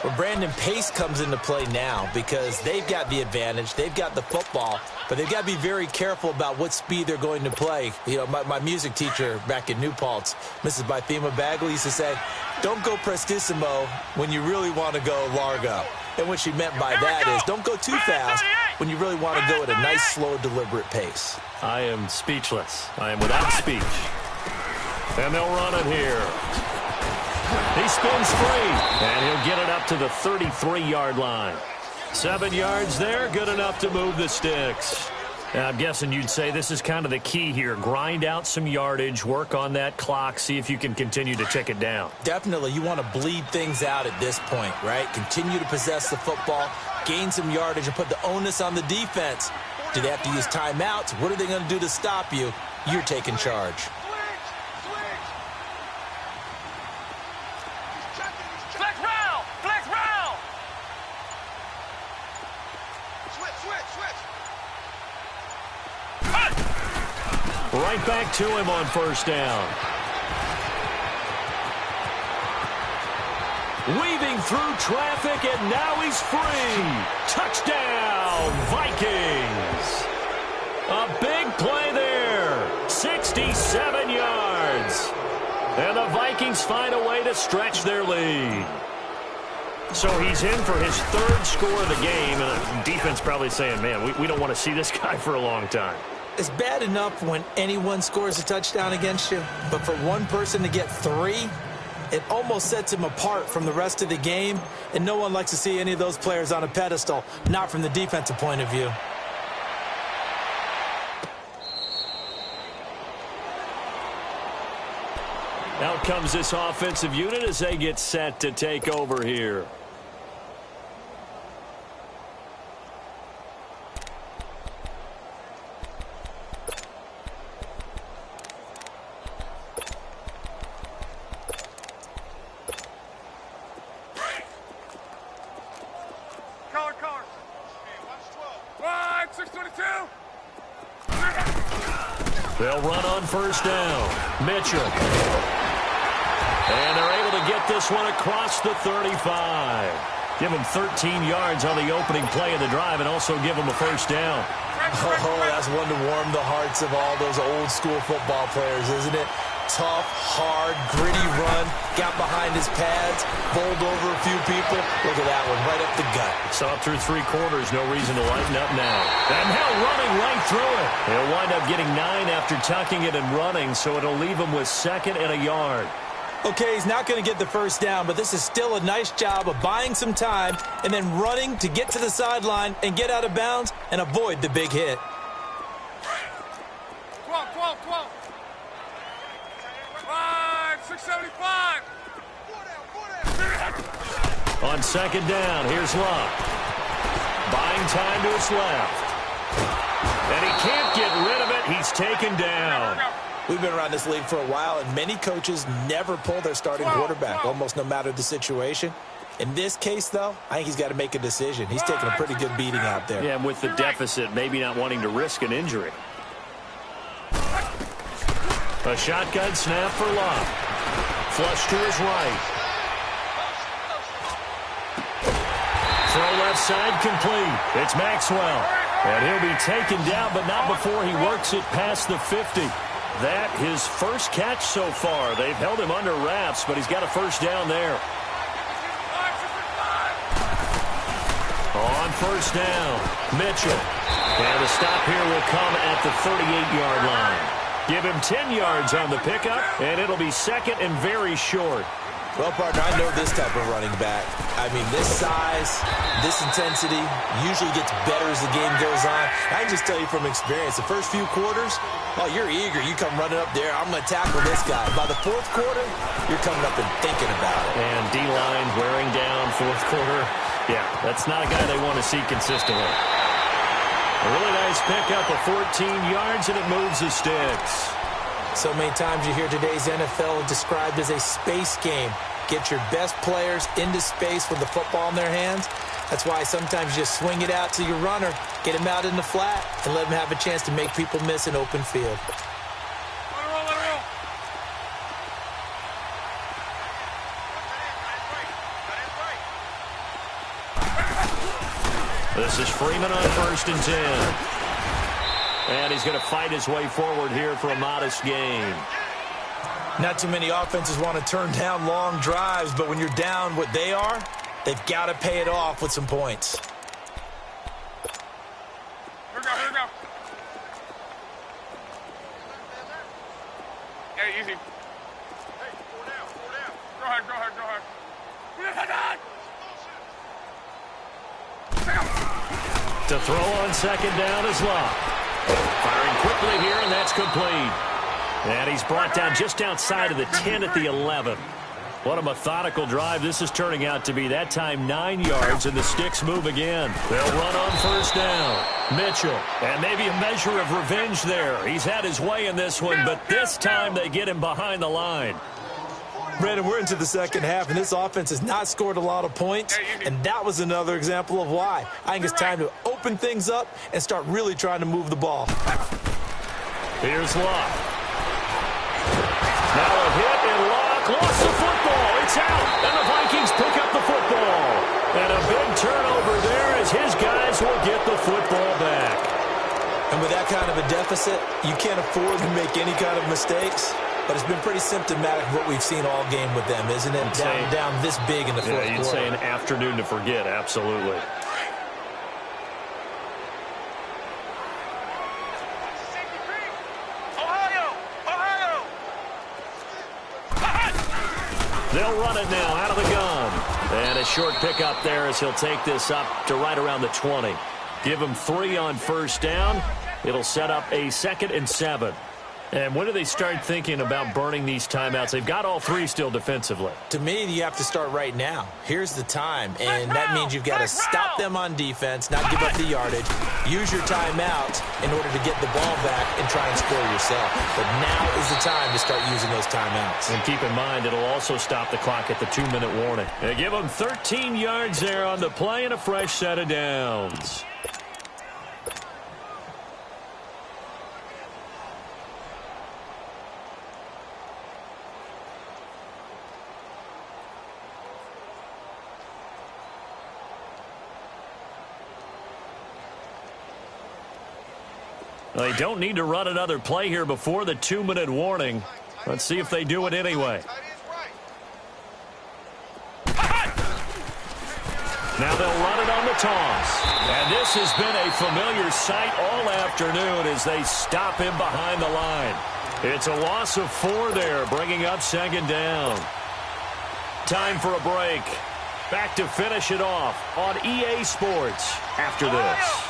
Well, Brandon, pace comes into play now because they've got the advantage. They've got the football, but they've got to be very careful about what speed they're going to play. You know, my music teacher back in New Paltz, Mrs. Bythema Bagley, used to say, don't go prestissimo when you really want to go largo. And what she meant by that is don't go too fast when you really want to go at a nice, slow, deliberate pace. I am speechless. I am without speech. And they'll run it here. He spins free, and he'll get it up to the 33-yard line. 7 yards there, good enough to move the sticks. Now, I'm guessing you'd say this is kind of the key here. Grind out some yardage, work on that clock, see if you can continue to tick it down. Definitely. You want to bleed things out at this point, right? Continue to possess the football, gain some yardage, and put the onus on the defense. Do they have to use timeouts? What are they going to do to stop you? You're taking charge. Right back to him on 1st down. Weaving through traffic, and now he's free. Touchdown, Vikings. A big play there. 67 yards. And the Vikings find a way to stretch their lead. So he's in for his 3rd score of the game. And the defense probably saying, man, we don't want to see this guy for a long time. It's bad enough when anyone scores a touchdown against you, but for one person to get 3, it almost sets him apart from the rest of the game, and no one likes to see any of those players on a pedestal, not from the defensive point of view. Out comes this offensive unit as they get set to take over here. They'll run on first down. Mitchell. And they're able to get this one across the 35. Give them 13 yards on the opening play of the drive and also give them a first down. Oh, that's one to warm the hearts of all those old school football players, isn't it? Tough, hard, gritty run. Got behind his pads, bowled over a few people. Look at that one, right up the gut. Saw it through 3 quarters. No reason to lighten up now. And now running right through it. He'll wind up getting 9 after tucking it and running, so it'll leave him with 2nd and a yard. Okay, he's not going to get the first down, but this is still a nice job of buying some time and then running to get to the sideline and get out of bounds and avoid the big hit. 12. 675. On 2nd down, here's Love. Buying time to his left. And he can't get rid of it. He's taken down. We've been around this league for a while, and many coaches never pull their starting quarterback, almost no matter the situation. In this case, though, I think he's got to make a decision. He's taking a pretty good beating out there. Yeah, and with the deficit, maybe not wanting to risk an injury. A shotgun snap for Love. Flush to his right. Throw left side complete. It's Maxwell. And he'll be taken down, but not before he works it past the 50. That his first catch so far. They've held him under wraps, but he's got a first down there. On first down, Mitchell. And the stop here will come at the 38-yard line. Give him 10 yards on the pickup, and it'll be 2nd and very short. Well, partner, I know this type of running back. I mean, this size, this intensity usually gets better as the game goes on. I can just tell you from experience, the first few quarters, oh, you're eager. You come running up there, I'm going to tackle this guy. By the 4th quarter, you're coming up and thinking about it. And D-line wearing down 4th quarter. Yeah, that's not a guy they want to see consistently. A really nice pickup of 14 yards, and it moves the sticks. So many times you hear today's NFL described as a space game. Get your best players into space with the football in their hands. That's why sometimes you just swing it out to your runner, get him out in the flat, and let him have a chance to make people miss an open field. Let it roll. This is Freeman on 1st and 10. And he's going to fight his way forward here for a modest gain. Not too many offenses want to turn down long drives, but when you're down what they are, they've got to pay it off with some points. Here we go. Hey, easy. Hey, 4 down. Go ahead. To throw on 2nd down is Love. Firing quickly here, and that's complete. And he's brought down just outside of the 10 at the 11. What a methodical drive this is turning out to be. That time 9 yards, and the sticks move again. They'll run on first down. Mitchell, and maybe a measure of revenge there. He's had his way in this one, but this time they get him behind the line. Brandon, we're into the 2nd half, and this offense has not scored a lot of points, and that was another example of why. I think it's time to open things up and start really trying to move the ball. Here's Locke. Now a hit, and Locke lost the football. It's out, and the Vikings pick up the football. And a big turnover there as his guys will get the football back. And with that kind of a deficit, you can't afford to make any kind of mistakes. But it's been pretty symptomatic of what we've seen all game with them, isn't it? Down this big in the 4th quarter. Yeah, you'd say an afternoon to forget, absolutely. They'll run it now out of the gun. And a short pickup there as he'll take this up to right around the 20. Give him 3 on first down. It'll set up a 2nd and 7. And when do they start thinking about burning these timeouts? They've got all 3 still defensively. To me, you have to start right now. Here's the time, and that means you've got to stop them on defense, not give up the yardage, use your timeout in order to get the ball back and try and score yourself. But now is the time to start using those timeouts. And keep in mind, it'll also stop the clock at the 2-minute warning. They give them 13 yards there on the play and a fresh set of downs. They don't need to run another play here before the 2-minute warning. Let's see if they do it anyway. Now they'll run it on the toss. And this has been a familiar sight all afternoon as they stop him behind the line. It's a loss of 4 there, bringing up 2nd down. Time for a break. Back to finish it off on EA Sports after this.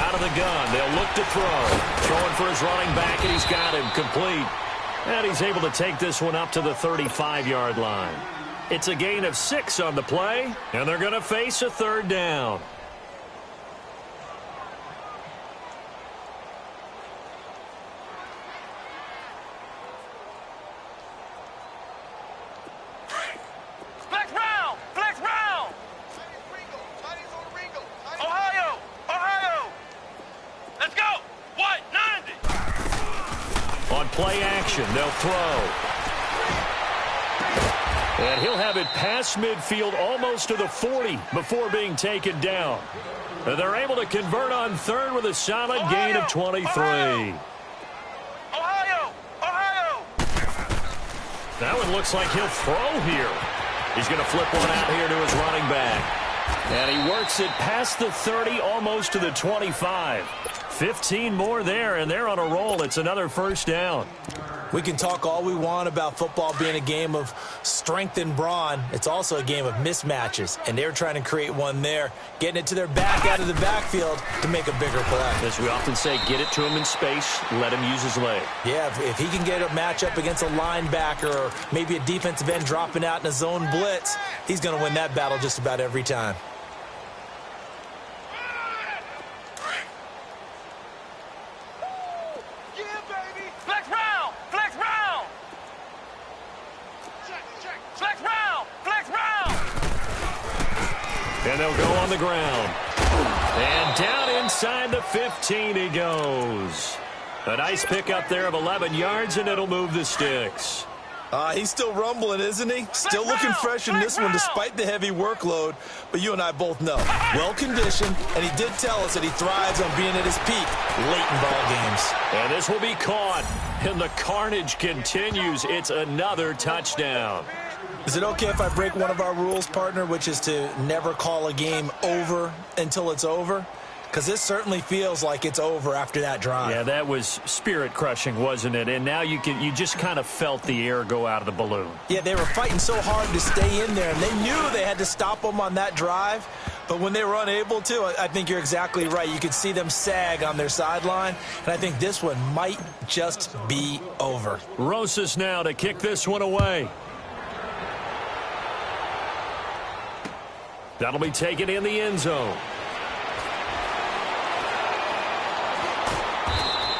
Out of the gun, they'll look to throw. Throwing for his running back, and he's got him complete. And he's able to take this one up to the 35-yard line. It's a gain of 6 on the play, and they're going to face a 3rd down. Play action, they'll throw. And he'll have it past midfield almost to the 40 before being taken down. And they're able to convert on 3rd with a solid gain of 23. That one looks like he'll throw here. He's going to flip one out here to his running back. And he works it past the 30, almost to the 25. 15 more there, and they're on a roll. It's another 1st down. We can talk all we want about football being a game of strength and brawn. It's also a game of mismatches, and they're trying to create one there, getting it to their back out of the backfield to make a bigger play. As we often say, get it to him in space, let him use his leg. Yeah, if he can get a matchup against a linebacker or maybe a defensive end dropping out in a zone blitz, he's going to win that battle just about every time. And they'll go on the ground. And down inside the 15 he goes. A nice pickup there of 11 yards, and it'll move the sticks. He's still rumbling, isn't he? Still looking fresh in this one despite the heavy workload. But you and I both know, well-conditioned, and he did tell us that he thrives on being at his peak late in ball games. And this will be caught, and the carnage continues. It's another touchdown. Is it okay if I break one of our rules, partner, which is to never call a game over until it's over? Because this certainly feels like it's over after that drive. Yeah, that was spirit-crushing, wasn't it? And now you just kind of felt the air go out of the balloon. Yeah, they were fighting so hard to stay in there, and they knew they had to stop them on that drive. But when they were unable to, I think you're exactly right. You could see them sag on their sideline, and I think this one might just be over. Rosas now to kick this one away. That'll be taken in the end zone.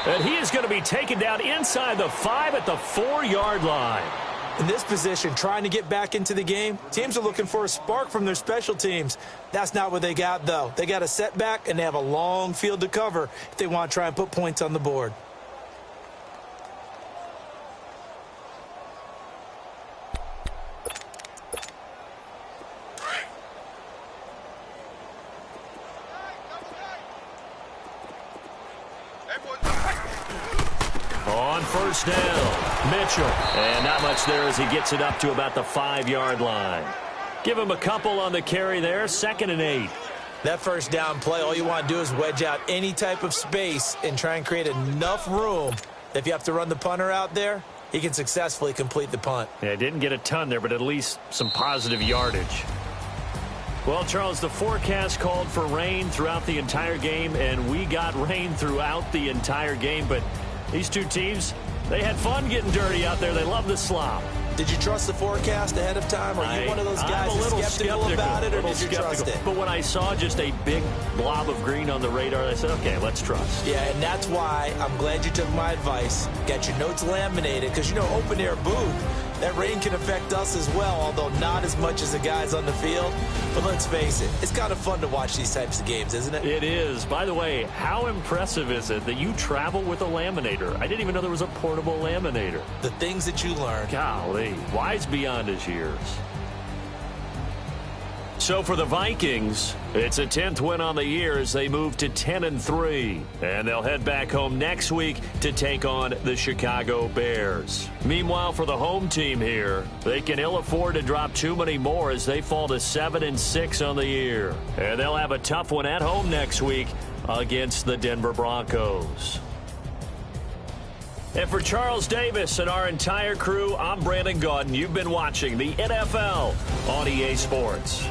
And he is going to be taken down inside the 5 at the 4-yard line. In this position, trying to get back into the game, teams are looking for a spark from their special teams. That's not what they got, though. They got a setback, and they have a long field to cover if they want to try and put points on the board. On 1st down, Mitchell. And not much there as he gets it up to about the 5-yard line. Give him a couple on the carry there, 2nd and 8. That 1st down play, all you want to do is wedge out any type of space and try and create enough room that if you have to run the punter out there, he can successfully complete the punt. Yeah, didn't get a ton there, but at least some positive yardage. Well, Charles, the forecast called for rain throughout the entire game, and we got rain throughout the entire game, but these two teams, they had fun getting dirty out there. They love the slop. Did you trust the forecast ahead of time? Are you one of those guys that's skeptical about it, or did you trust it? But when I saw just a big blob of green on the radar, I said, okay, let's trust. Yeah, and that's why I'm glad you took my advice. Got your notes laminated, because, you know, open-air booth, that rain can affect us as well, although not as much as the guys on the field. But let's face it, it's kind of fun to watch these types of games, isn't it? It is. By the way, how impressive is it that you travel with a laminator? I didn't even know there was a portable laminator. The things that you learn. Golly, wise beyond his years. So for the Vikings, it's a 10th win on the year as they move to 10-3. And they'll head back home next week to take on the Chicago Bears. Meanwhile, for the home team here, they can ill afford to drop too many more as they fall to 7-6 on the year. And they'll have a tough one at home next week against the Denver Broncos. And for Charles Davis and our entire crew, I'm Brandon Gaudin. You've been watching the NFL on EA Sports.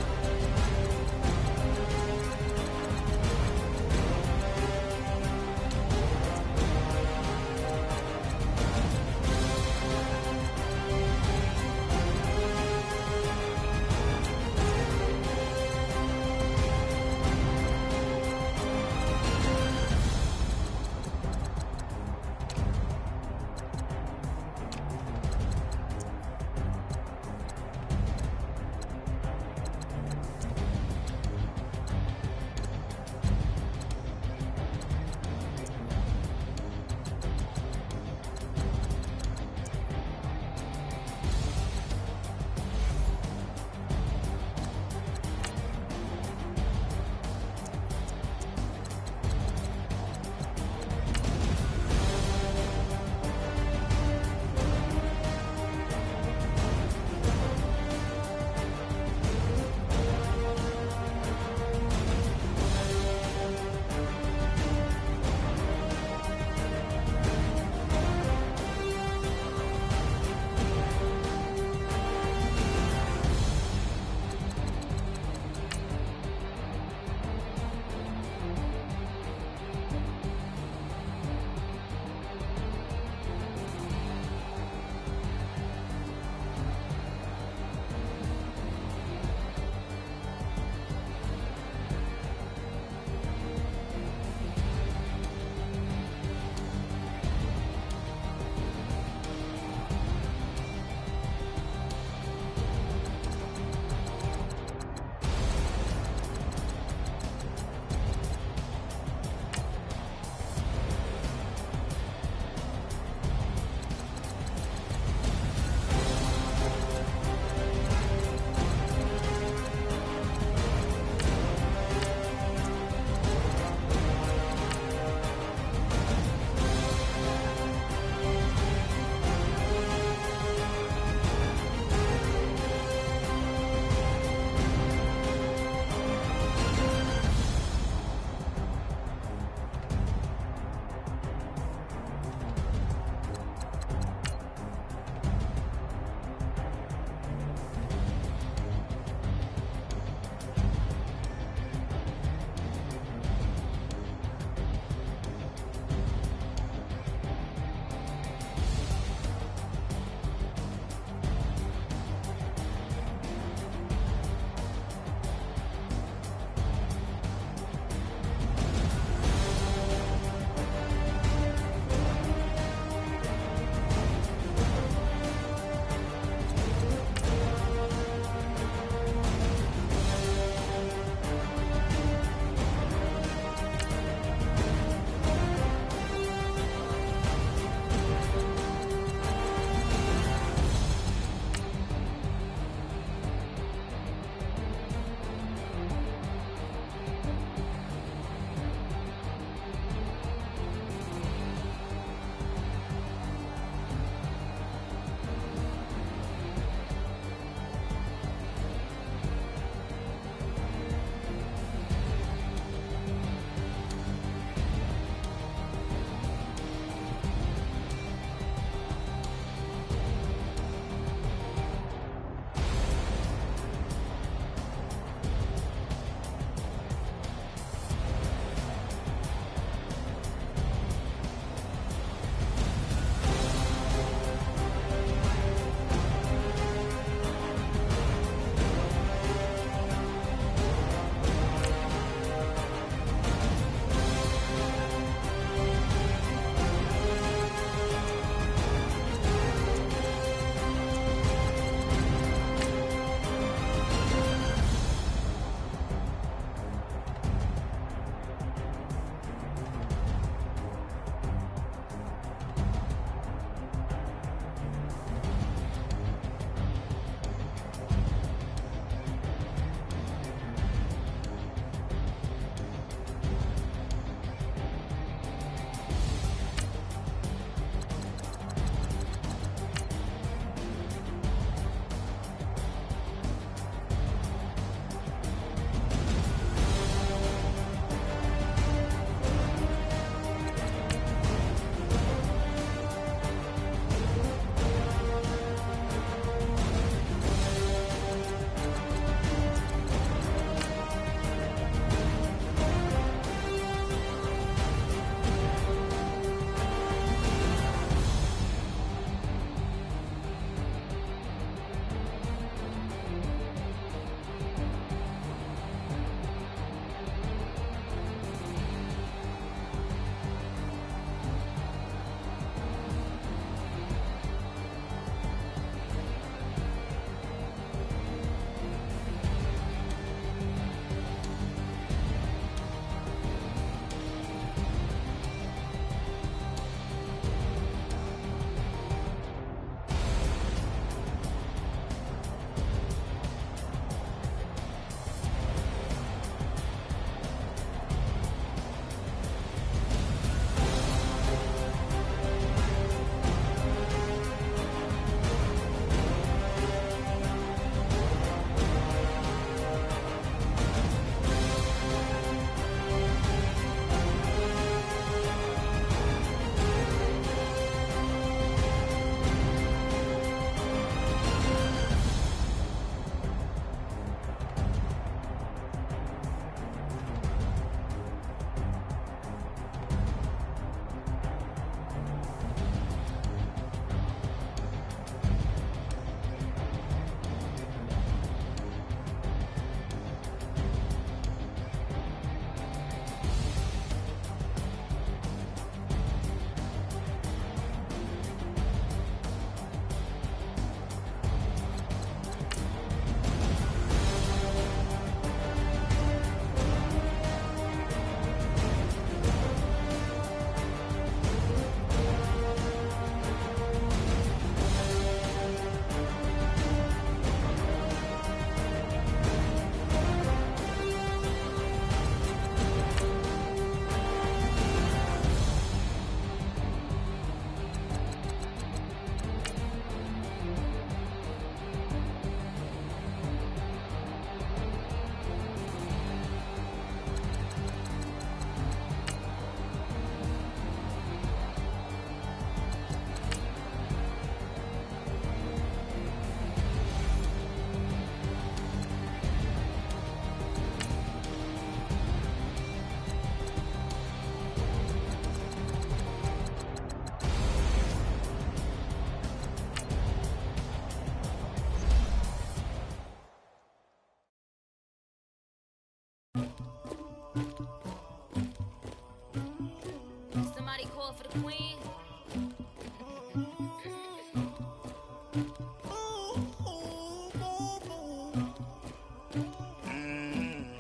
Somebody call for the queen.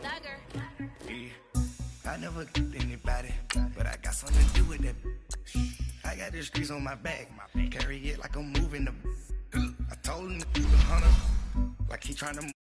Dagger. I never killed anybody, but I got something to do with that. I got the streets on my back, carry it like I'm moving the. I told him to keep 100, like he trying to.